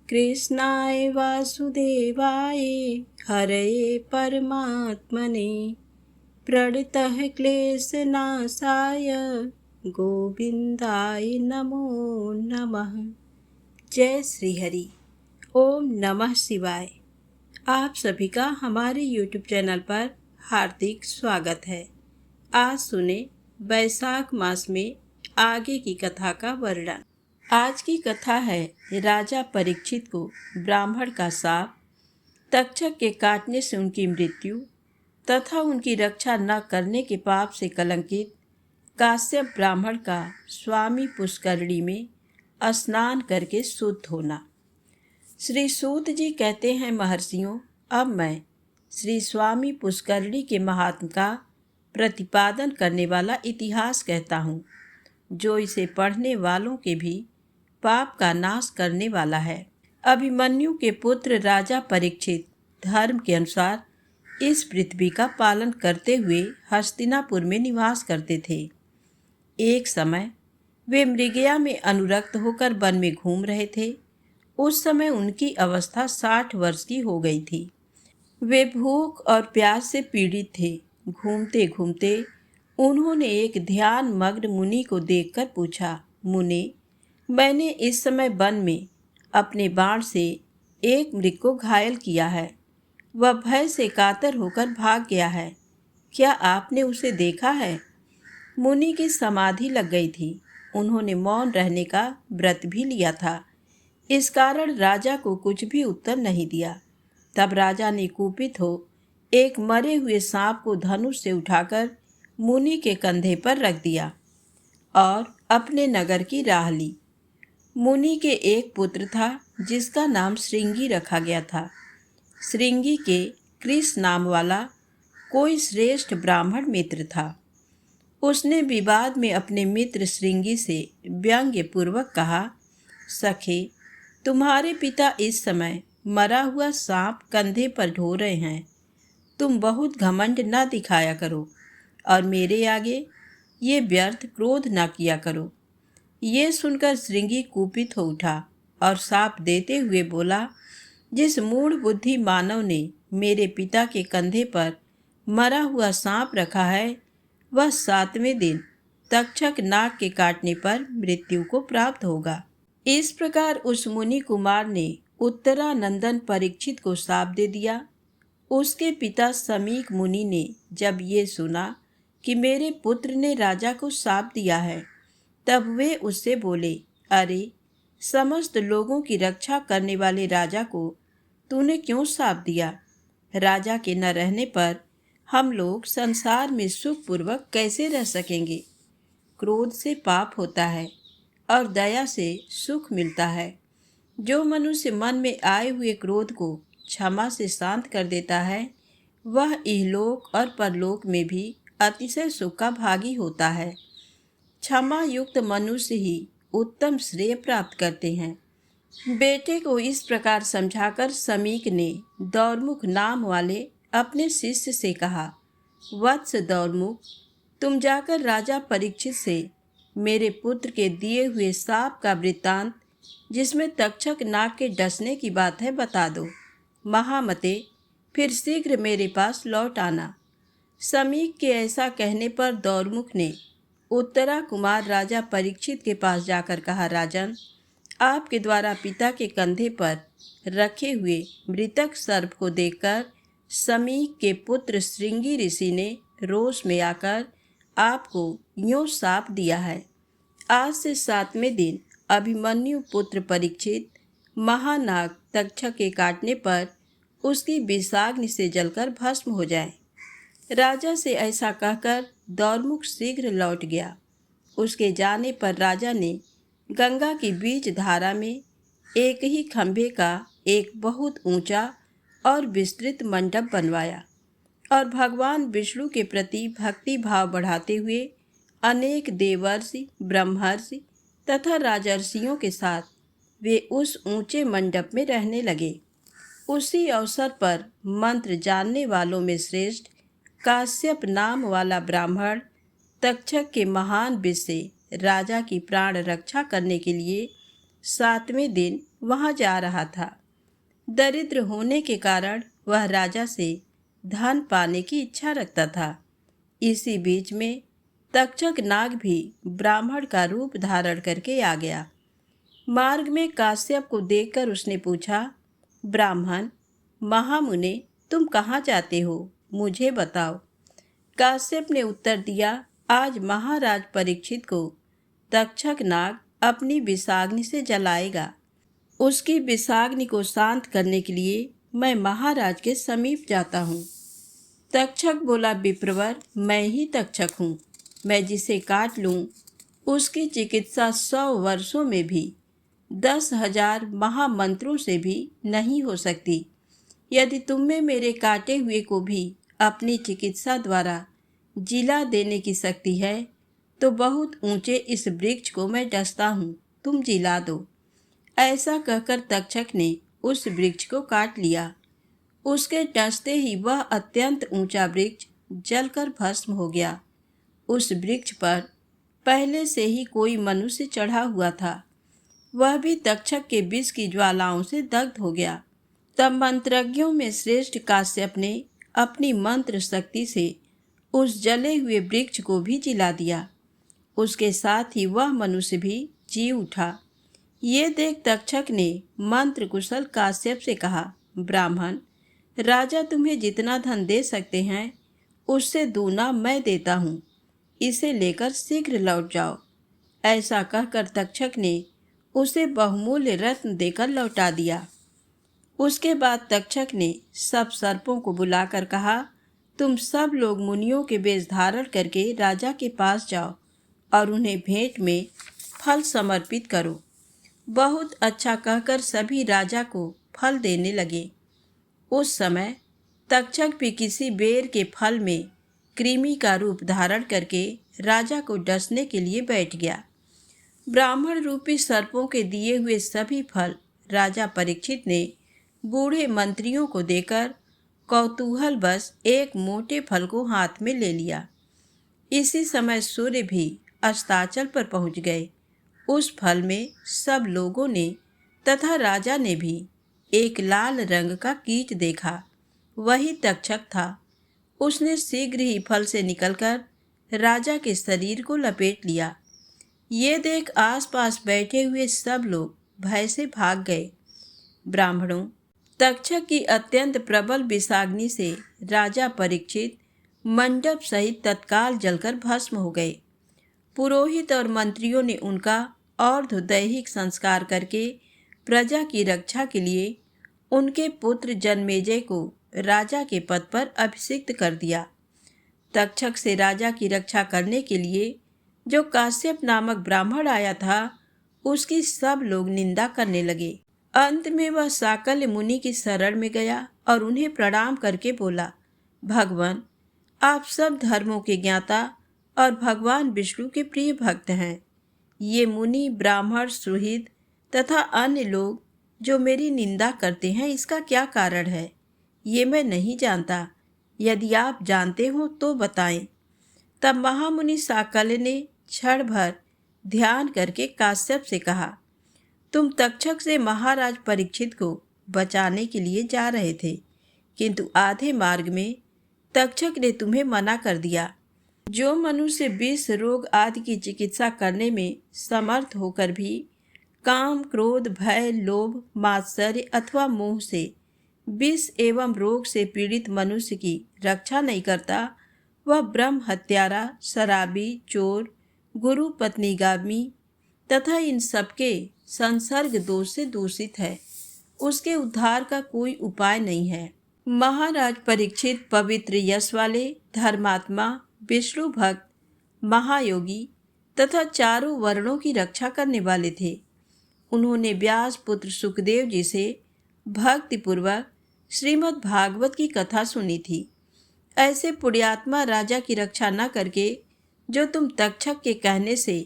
कृष्णाय वासुदेवाय हरये परमात्मने प्रणतः क्लेशनाशाय गोविंदाय नमो नमः। जय श्री हरि। ओम नमः शिवाय। आप सभी का हमारे YouTube चैनल पर हार्दिक स्वागत है। आज सुने वैशाख मास में आगे की कथा का वर्णन। आज की कथा है राजा परीक्षित को ब्राह्मण का शाप, तक्षक के काटने से उनकी मृत्यु तथा उनकी रक्षा न करने के पाप से कलंकित काश्यप ब्राह्मण का स्वामी पुष्करणी में स्नान करके शुद्ध होना। श्री सूत जी कहते हैं, महर्षियों, अब मैं श्री स्वामी पुष्करणी के महात्म का प्रतिपादन करने वाला इतिहास कहता हूँ, जो इसे पढ़ने वालों के भी पाप का नाश करने वाला है। अभिमन्यु के पुत्र राजा परीक्षित धर्म के अनुसार इस पृथ्वी का पालन करते हुए हस्तिनापुर में निवास करते थे। एक समय वे मृगया में अनुरक्त होकर वन में घूम रहे थे। उस समय उनकी अवस्था 60 वर्ष की हो गई थी। वे भूख और प्यास से पीड़ित थे। घूमते घूमते उन्होंने एक ध्यान मग्न मुनि को देखकर पूछा, मुनि, मैंने इस समय वन में अपने बाण से एक मृग को घायल किया है। वह भय से कातर होकर भाग गया है। क्या आपने उसे देखा है? मुनि की समाधि लग गई थी। उन्होंने मौन रहने का व्रत भी लिया था। इस कारण राजा को कुछ भी उत्तर नहीं दिया। तब राजा ने कुपित हो एक मरे हुए सांप को धनुष से उठाकर मुनि के कंधे पर रख दिया और अपने नगर की राह ली। मुनि के एक पुत्र था जिसका नाम श्रृंगी रखा गया था। श्रृंगी के कृष नाम वाला कोई श्रेष्ठ ब्राह्मण मित्र था। उसने विवाद में अपने मित्र श्रृंगी से व्यंग्य पूर्वक कहा, सखे, तुम्हारे पिता इस समय मरा हुआ सांप कंधे पर ढो रहे हैं। तुम बहुत घमंड न दिखाया करो और मेरे आगे ये व्यर्थ क्रोध न किया करो। ये सुनकर श्रृंगी कुपित हो उठा और शाप देते हुए बोला, जिस मूढ़ बुद्धि मानव ने मेरे पिता के कंधे पर मरा हुआ सांप रखा है, वह 7वें दिन तक्षक नाग के काटने पर मृत्यु को प्राप्त होगा। इस प्रकार उस मुनि कुमार ने उत्तरानंदन परीक्षित को शाप दे दिया। उसके पिता समीक मुनि ने जब ये सुना कि मेरे पुत्र ने राजा को शाप दिया है, तब वे उससे बोले, अरे, समस्त लोगों की रक्षा करने वाले राजा को तूने क्यों शाप दिया? राजा के न रहने पर हम लोग संसार में सुखपूर्वक कैसे रह सकेंगे? क्रोध से पाप होता है और दया से सुख मिलता है। जो मनुष्य मन में आए हुए क्रोध को क्षमा से शांत कर देता है, वह इहलोक और परलोक में भी अतिशय सुख का भागी होता है। क्षमा युक्त मनुष्य ही उत्तम श्रेय प्राप्त करते हैं। बेटे को इस प्रकार समझाकर समीक ने दौरमुख नाम वाले अपने शिष्य से कहा, वत्स दौरमुख, तुम जाकर राजा परीक्षित से मेरे पुत्र के दिए हुए शाप का वृत्तांत, जिसमें तक्षक नाग के डसने की बात है, बता दो। महामते, फिर शीघ्र मेरे पास लौट आना। समीक के ऐसा कहने पर दौरमुख ने उत्तरा कुमार राजा परीक्षित के पास जाकर कहा, राजन, आपके द्वारा पिता के कंधे पर रखे हुए मृतक सर्प को देखकर समीक के पुत्र श्रृंगी ऋषि ने रोष में आकर आपको यूं शाप दिया है। आज से 7वें दिन अभिमन्यु पुत्र परीक्षित महानाग तक्षक के काटने पर उसकी विषाग्नि से जलकर भस्म हो जाए। राजा से ऐसा कहकर दौरमुख शीघ्र लौट गया। उसके जाने पर राजा ने गंगा की बीच धारा में एक ही खंभे का एक बहुत ऊंचा और विस्तृत मंडप बनवाया और भगवान विष्णु के प्रति भक्ति भाव बढ़ाते हुए अनेक देवर्षि, ब्रह्मर्षि तथा राजर्षियों के साथ वे उस ऊंचे मंडप में रहने लगे। उसी अवसर पर मंत्र जानने वालों में श्रेष्ठ काश्यप नाम वाला ब्राह्मण तक्षक के महान विष से राजा की प्राण रक्षा करने के लिए 7वें दिन वहां जा रहा था। दरिद्र होने के कारण वह राजा से धन पाने की इच्छा रखता था। इसी बीच में तक्षक नाग भी ब्राह्मण का रूप धारण करके आ गया। मार्ग में काश्यप को देखकर उसने पूछा, ब्राह्मण महामुने, तुम कहाँ जाते हो, मुझे बताओ। काश्यप ने उत्तर दिया, आज महाराज परीक्षित को तक्षक नाग अपनी विषाग्नि से जलाएगा। उसकी विषाग्नि को शांत करने के लिए मैं महाराज के समीप जाता हूँ। तक्षक बोला, विप्रवर, मैं ही तक्षक हूँ। मैं जिसे काट लूँ उसकी चिकित्सा 100 वर्षों में भी 10,000 महामंत्रों से भी नहीं हो सकती। यदि तुम में मेरे काटे हुए को भी अपनी चिकित्सा द्वारा जिला देने की शक्ति है तो बहुत ऊंचे इस वृक्ष को मैं डसता हूँ, तुम जिला दो। ऐसा कहकर तक्षक ने उस वृक्ष को काट लिया। उसके डसते ही वह अत्यंत ऊंचा वृक्ष जलकर भस्म हो गया। उस वृक्ष पर पहले से ही कोई मनुष्य चढ़ा हुआ था, वह भी तक्षक के विष की ज्वालाओं से दग्ध हो गया। तब मंत्रज्ञों में श्रेष्ठ काश्यप ने अपनी मंत्र शक्ति से उस जले हुए वृक्ष को भी जिला दिया। उसके साथ ही वह मनुष्य भी जी उठा। ये देख तक्षक ने मंत्र कुशल काश्यप से कहा, ब्राह्मण, राजा तुम्हें जितना धन दे सकते हैं उससे दूना मैं देता हूँ, इसे लेकर शीघ्र लौट जाओ। ऐसा कहकर तक्षक ने उसे बहुमूल्य रत्न देकर लौटा दिया। उसके बाद तक्षक ने सब सर्पों को बुलाकर कहा, तुम सब लोग मुनियों के वेश धारण करके राजा के पास जाओ और उन्हें भेंट में फल समर्पित करो। बहुत अच्छा कहकर सभी राजा को फल देने लगे। उस समय तक्षक भी किसी बेर के फल में कृमि का रूप धारण करके राजा को डसने के लिए बैठ गया। ब्राह्मण रूपी सर्पों के दिए हुए सभी फल राजा परीक्षित ने बूढ़े मंत्रियों को देकर कौतूहल बस एक मोटे फल को हाथ में ले लिया। इसी समय सूर्य भी अस्ताचल पर पहुंच गए। उस फल में सब लोगों ने तथा राजा ने भी एक लाल रंग का कीट देखा। वही तक्षक था। उसने शीघ्र ही फल से निकलकर राजा के शरीर को लपेट लिया। ये देख आसपास बैठे हुए सब लोग भय से भाग गए। ब्राह्मणों, तक्षक की अत्यंत प्रबल विषाग्नि से राजा परीक्षित मंडप सहित तत्काल जलकर भस्म हो गए। पुरोहित और मंत्रियों ने उनका और्ध्वदैहिक संस्कार करके प्रजा की रक्षा के लिए उनके पुत्र जन्मेजय को राजा के पद पर अभिषिक्त कर दिया। तक्षक से राजा की रक्षा करने के लिए जो काश्यप नामक ब्राह्मण आया था, उसकी सब लोग निंदा करने लगे। अंत में वह साकल्य मुनि की शरण में गया और उन्हें प्रणाम करके बोला, भगवान, आप सब धर्मों के ज्ञाता और भगवान विष्णु के प्रिय भक्त हैं। ये मुनि, ब्राह्मण, सुहृद तथा अन्य लोग जो मेरी निंदा करते हैं, इसका क्या कारण है, ये मैं नहीं जानता। यदि आप जानते हो तो बताएं। तब महामुनि साकल्य ने क्षण भर ध्यान करके काश्यप से कहा, तुम तक्षक से महाराज परीक्षित को बचाने के लिए जा रहे थे, किंतु आधे मार्ग में तक्षक ने तुम्हें मना कर दिया। जो मनुष्य विष, रोग आदि की चिकित्सा करने में समर्थ होकर भी काम, क्रोध, भय, लोभ, मात्सर्य अथवा मोह से विष एवं रोग से पीड़ित मनुष्य की रक्षा नहीं करता, वह ब्रह्म हत्यारा, शराबी, चोर, गुरु पत्नीगामी तथा इन सबके संसर्ग दोष से दूषित है। उसके उद्धार का कोई उपाय नहीं है। महाराज परीक्षित पवित्र यश वाले, धर्मात्मा, विष्णु भक्त, महायोगी तथा चारों वर्णों की रक्षा करने वाले थे। उन्होंने व्यास पुत्र सुखदेव जी से भक्तिपूर्वक श्रीमद् भागवत की कथा सुनी थी। ऐसे पुण्यात्मा राजा की रक्षा न करके जो तुम तक्षक के कहने से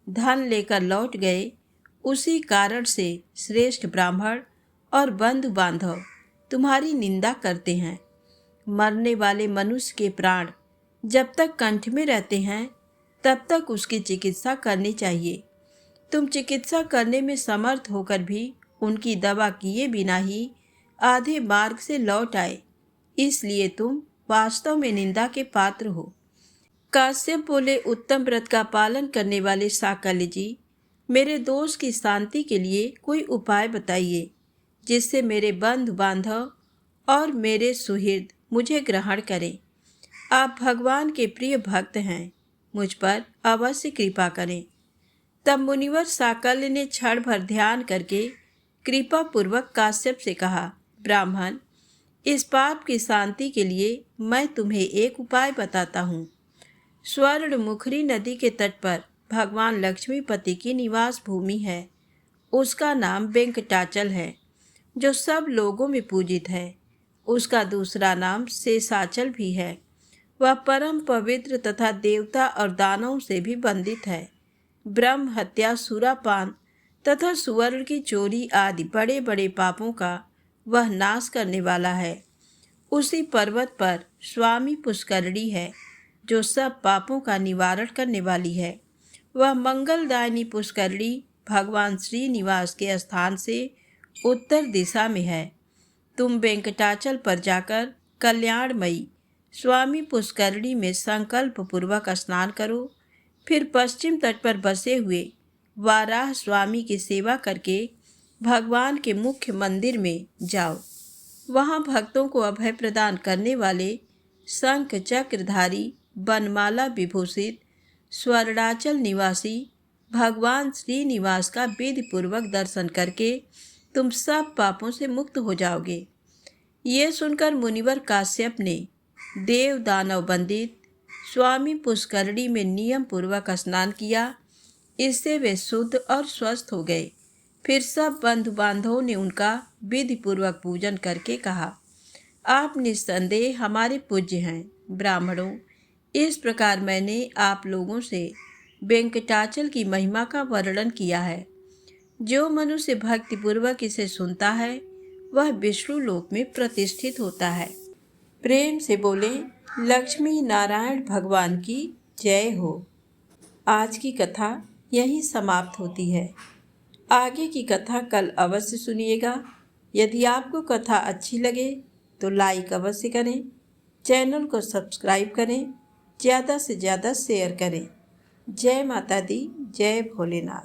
धन लेकर लौट गए, उसी कारण से श्रेष्ठ ब्राह्मण और बंधु बांधव तुम्हारी निंदा करते हैं। मरने वाले मनुष्य के प्राण जब तक कंठ में रहते हैं तब तक उसकी चिकित्सा करनी चाहिए। तुम चिकित्सा करने में समर्थ होकर भी उनकी दवा किए बिना ही आधे मार्ग से लौट आए, इसलिए तुम वास्तव में निंदा के पात्र हो। काश्यप बोले, उत्तम व्रत का पालन करने वाले साकल्य जी, मेरे दोष की शांति के लिए कोई उपाय बताइए जिससे मेरे बंधु बांधव और मेरे सुहृद मुझे ग्रहण करें। आप भगवान के प्रिय भक्त हैं, मुझ पर अवश्य कृपा करें। तब मुनिवर साकल्य ने क्षण भर ध्यान करके कृपा पूर्वक काश्यप से कहा, ब्राह्मण, इस पाप की शांति के लिए मैं तुम्हें एक उपाय बताता हूँ। स्वर्णमुखरी नदी के तट पर भगवान लक्ष्मीपति की निवास भूमि है। उसका नाम वेंकटाचल है, जो सब लोगों में पूजित है। उसका दूसरा नाम शेषाचल भी है। वह परम पवित्र तथा देवता और दानवों से भी बंदित है। ब्रह्म हत्या, सुरापान तथा सुवर्ण की चोरी आदि बड़े बड़े पापों का वह नाश करने वाला है। उसी पर्वत पर स्वामी पुष्करणी है, जो सब पापों का निवारण करने वाली है। वह मंगलदायिनी पुष्करणी भगवान श्रीनिवास के स्थान से उत्तर दिशा में है। तुम वेंकटाचल पर जाकर कल्याणमयी स्वामी पुष्करणी में संकल्प पूर्वक स्नान करो। फिर पश्चिम तट पर बसे हुए वाराह स्वामी की सेवा करके भगवान के मुख्य मंदिर में जाओ। वहाँ भक्तों को अभय प्रदान करने वाले शंख चक्रधारी, बनमाला विभूषित, स्वर्णाचल निवासी भगवान श्रीनिवास का विधि पूर्वक दर्शन करके तुम सब पापों से मुक्त हो जाओगे। ये सुनकर मुनिवर काश्यप ने देव दानव वंदित स्वामी पुष्करणी में नियम पूर्वक स्नान किया। इससे वे शुद्ध और स्वस्थ हो गए। फिर सब बंधु बांधवों ने उनका विधि पूर्वक पूजन करके कहा, आप निस्संदेह हमारे पूज्य हैं। ब्राह्मणों, इस प्रकार मैंने आप लोगों से वेंकटाचल की महिमा का वर्णन किया है। जो मनुष्य भक्तिपूर्वक इसे सुनता है वह विष्णु लोक में प्रतिष्ठित होता है। प्रेम से बोले, लक्ष्मी नारायण भगवान की जय हो। आज की कथा यहीं समाप्त होती है। आगे की कथा कल अवश्य सुनिएगा। यदि आपको कथा अच्छी लगे तो लाइक अवश्य करें, चैनल को सब्सक्राइब करें, ज़्यादा से ज़्यादा शेयर करें। जय माता दी, जय भोलेनाथ।